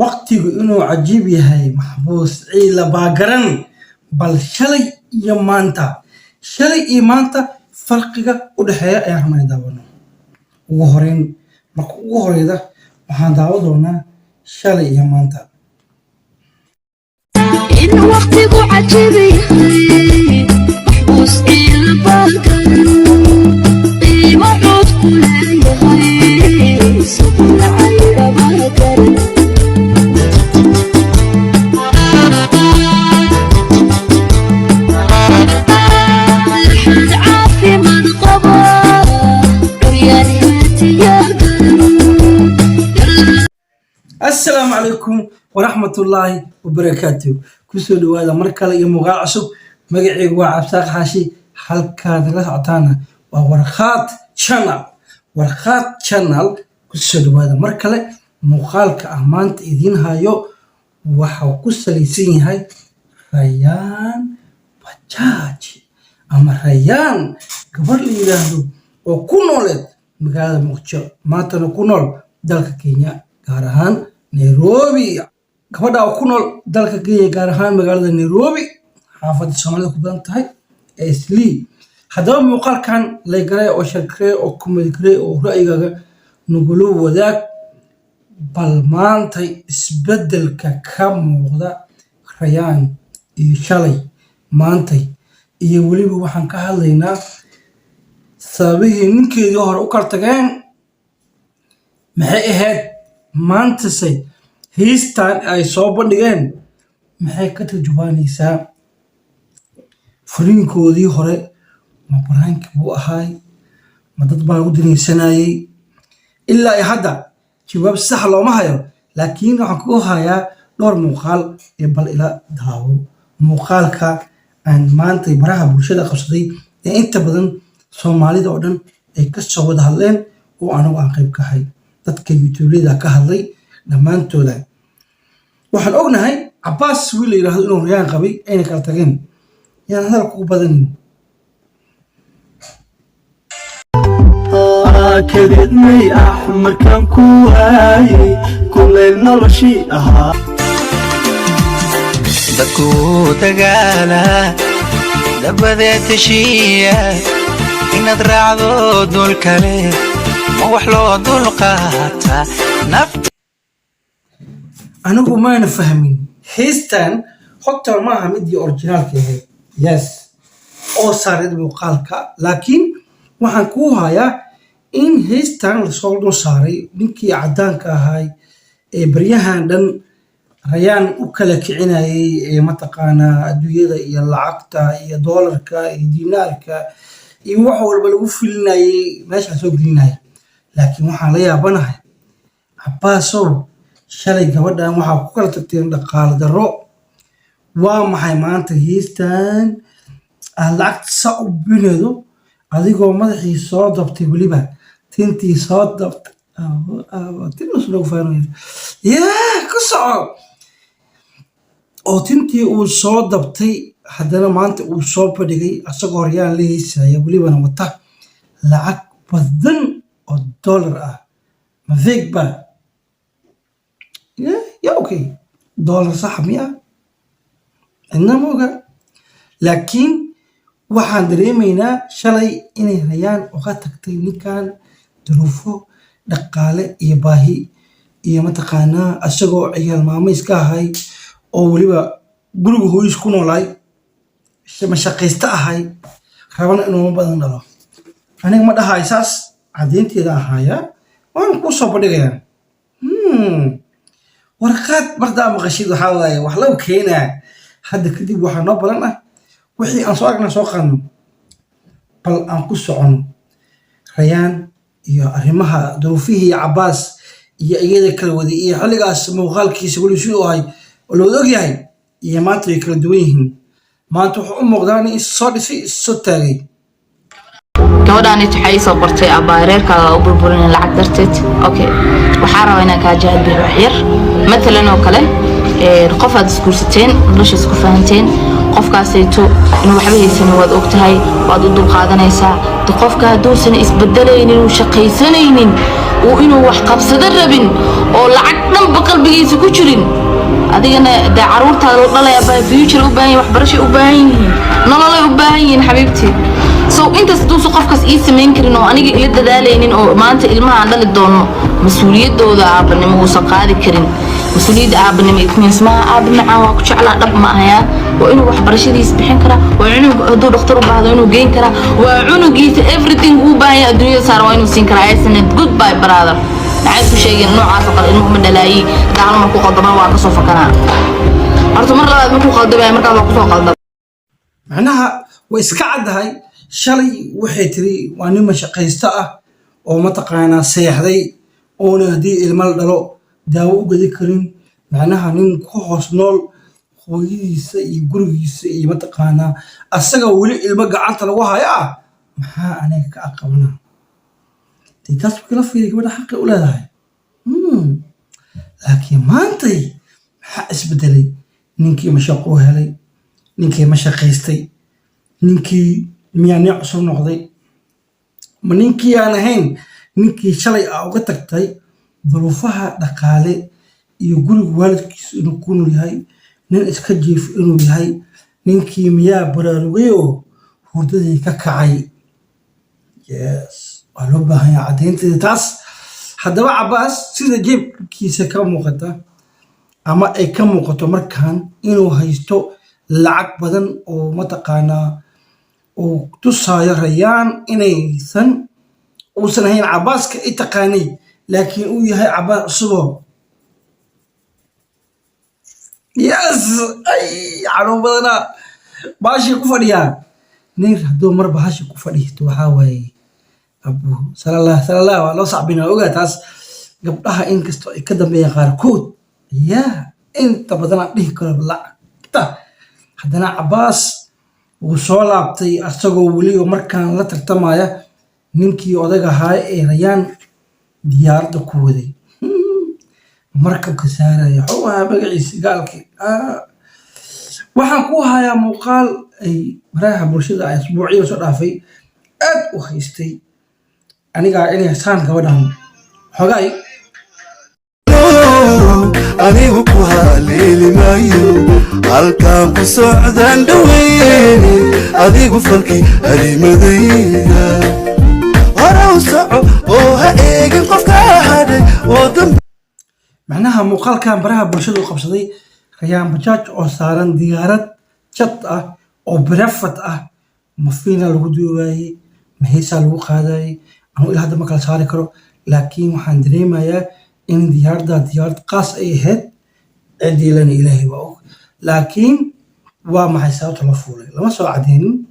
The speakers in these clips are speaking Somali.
waqtigu inuu cajiib yahay maxbuus ciila baagaran bal shalay iyo maanta farqiga u dhaxeeya ayaan rabnaa daawano ugu horeyn marka ugu horeyda waxaan daawo doonaa shalay iyo maanta in waqtigu cajiib yahay maxbuus ciila baagaran qiimo cod ku leeyahay sabul ciila baagaran السلام عليكم ورحمة الله وبركاته كسو دوادا مركالة iyo muuqaal cusub magacaygu waa Cabsaaq Xaashi halkaad la socotaana waa warqaad channel kusoo dhawaada mar kale muuqaalka maanta idiin hayo waxa ku salaysan yahay Rayaan Bajaaj ama Rayaan gabar la yiraahdo oo ku nooleed magaalada Muqdisho maantana ku nool dalka Kenya gaar ahaan Nairobi gabadha ku nool dalka Kenya gaar ahaan magaalada Nairobi xaafadda Soomaalida ku badan tahay Eastleigh haddaba muuqaalkan la garay oo shirkay oo kumidkay oo ra'yigaaga nugula wadaag bal maanta isbedelka ka muuqda Rayaan iyo shalay maanta iyo waliba waxaan ka hadlaynaa sababihii ninkeedii hore u kala tageen maxay ahayd maanta say heestan ay soo bandhigeen maxay ka tarjumaanaysaa furiinkoodii hore ma baraanki buu ahaay ma dad baa u dinaysanayay ilaa ay hadda jawaab sax looma hayo laakiin waxaan ku hayaa dhowr muuqaal ee bal ila daawo muuqaalka aan maanta baraha bulshada qabsaday ee inta badan Soomaalida oo dhan ay ka soo wada hadleen oo anagu aan qayb ka ahay dadka YouTube-leyda ka hadlay dhammaantooda waxaan ognahay Cabbaas wiil yiraahdo inuu Rayaan qabay ayna kala tageen yaan hadalku u badan كدني أحمر كان كواي كل النرشي dadku dagaala dabadeed heshiiya inaad raacdo dul kale ma wax loo dul qaataa nafta anigu maana fahmin heestan horta maaha midii originalka ahayd yes oo saareed muuqaalka laakiin waxaan ku hayaa in heestan lasoo dul saaray ninkii cadaanka ahay ee baryahan dhan Rayaan u kala kicinayay ee mataqaanaa adduunyada iyo lacagta iyo doolarka iyo diinaarka iyo wax walba lagu filinayay meesha soo gelinayay laakiin waxaan la yaabanahay Cabbaasow shalay gabadhan waxa ku kala tagteen dhaqaale darro waa maxay maanta heestan lacagta sa u bineedo adigoo madaxii soo dabtay waliba tintii soo dabtay tinus loo faanayo ku soco oo tintii uu soo dabtay haddana maanta uu soo bandhigay asagoo Rayaan la heesaya walibana wata lacag badan oo dollar ah ma fake ba okay dollar sax miya innamoga laakiin waxaan dareemaynaa shalay inay Rayaan uga tagtay ninkan duruufo dhaqaale iyo baahi iyo mataqaanaa asagoo ciyaal maamays ka ahay oo waliba guriga hooyis ku noolay mashaqaysta ahay rabana inuu badan dhalo aniga ma dhahay saas cadeynteeda ahaya waan ku soo bandhigayaa warqaad mardaa maqashid waxaa waaye wax lagu keenaa hadda kadib waxaa noo badan ah wixii aan soo aragnaa soo qaadno bal aan ku socono Rayaan iyo arrimaha duruufihii Cabbaas iyo iyada kala waday iyo xilligaas muuqaalkiisa wali sidoo ahay oo loo og yahay iyo maanta ay kala duwan yihiin maanta wuxuu u muuqdaa in soo dhisay soo taagay gabadhaani waxay soo qortay abaareerkaaga u burburin lacag darteed okay waxaan rabaa inaan ka jahad bixi wax yar مثلا oo kale qof aad isguursateen nolosha isku fahanteen qofkaasayto inuu waxba haysanin waad ogtahay waad u dulqaadanaysaa qofka hadduusan isbedelaynin uu shaqaysanaynin oo inuu wax qabsado rabin oo lacag dhanba qalbigiisa ku jirin adigana da caruurtaada la dhalaya baa future u baahan waxbarasho u baahan yihiin nolol u baahan yihiin xabiibtii so intaas duusu qofkaas ii sameyn karin oo aniga ila dadaalaynin oo maanta ilmaha aan dhali doono mas'uuliyadooda aabanimo uusan qaadi karin مسؤولية أبني ميتنيس ما أبني معاه كش على رب معايا وإنه وحبرش دي يسبحين كرا وإنه هدول اختاروا بعض وإنه جين كرا وإنه جيت everything هو باهي الدنيا صار وإنه سين كرا عايز إنه good bye brother عايز شيء إنه عارفك إنه من دلائي تعالوا مركو قدما وعكسوا فكنا أرتو مرة مركو قدما مركو وعكسوا قدما معناها وإسكعد هاي شلي وحيتري وأنا مش قيستها ومتقانا سيحدي ونهدي المال دلو daawo u gadi karin macnaha nin ku hoos nool hooyadiisa iyo gurigiisa iyo mataqaanaa asaga weli ilmo gacanta lagu hayaa maxaa aniga ka aqabanaa taas kala fiiri gabadha xaqi u leedahay laakiin maantay maxaa isbedelay ninkii mashaqo helay ninkii mashaqaystay ninkii miyaanee cusub noqday ma ninkii aan ahayn ninkii shalay aa uga tagtay ظروفها دقالة يقول والد إنه يكون لهاي نين إسكجيف إنه لهاي نين كيمياء برالويو هو ده كعي يس قالوا بها يا عدين تاس حدا بقى عباس سيدا جيب كيسة كم وقتا أما أي كم وقتا مركان إنه هيستو لعق بدن أو متقانا أو تصايا ريان إنه يثن وسنهين عباس كإتقاني لكن هي عباس صبو يس اي عرو بدنا باشي كفريا نير هدو مر باشي كفري تو حاوي ابو صلى الله والله صعبنا اوغا تاس gabdhaha inkasto ay ka dambeeyaan qaarkood yaa inta badan dhihi karo lacagta haddana Abbas uu soo laabtay asagoo wali markaan la tartamaya ninkii odaga ahaa ee Rayaan diyaarada ku waday markabka saaraya xoogaa magaciisa gaalkii waxaan ku hayaa muuqaal ay baraha bulshada ay asbuuciyo soo dhaafay aad u haystay aniga inay saan gabadhan xogaay anigu ku haleeli maayo halkaan ku socdaan dhaweyni adigu falkii harimadayda معناها مقال كان براها برشدو قبصدي ريان بجاج أو صارن ديارات شط أو برفت مفينا الهدوء واي مهيسا لو قاداي أنو إلى هذا مكان صار كرو لكن وحن دريما يا إن ديارات قاس أي هد عندي لنا إلهي وأوك لكن وما حساب تلفولي لما سو عدين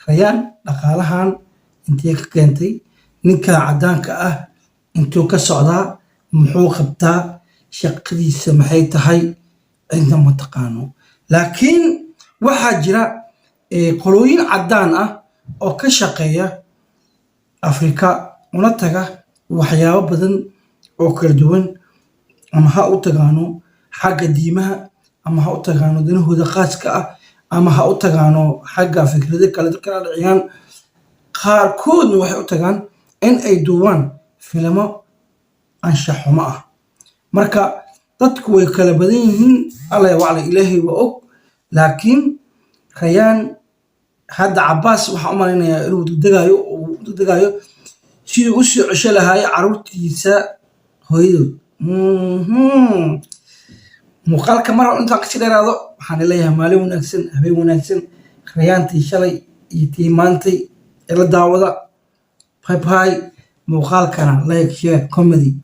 ريان لقالهان انتي كنتي ninka cadaanka ah intuu ka socdaa muxuu qabtaa shaqadiisa maxay tahay inta ma taqaano laakiin waxa jira qolooyin cadaan ah oo ka shaqeeya Afrika una taga waxyaabo badan oo kala duwan ama ha u tagaano xagga diimaha ama ha u tagaano danahooda khaaska ah ama ha u tagaano xagga fikrada kala dhacayaan qaarkoodna waxay u tagaan in ay duwaan filmo anshax xumo ah marka dadku way kala badan yihiin alla ya wacla ilaahay waa og laakiin Rayaan hadda Abbas waxa u maleynayaa inuu degdegaayo sidii u soo cesho lahaay caruurtiisa hooyadood muuqaalka mar inta ka dheeraado waxaan leeyahay maalin wanaagsan habeen wanaagsan Rayaantii shalay iyo tii maantay ila daawada باي مقال كان لايك شير كوميدي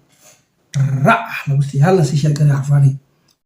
رح لو سي هلا سي شكرا عفاني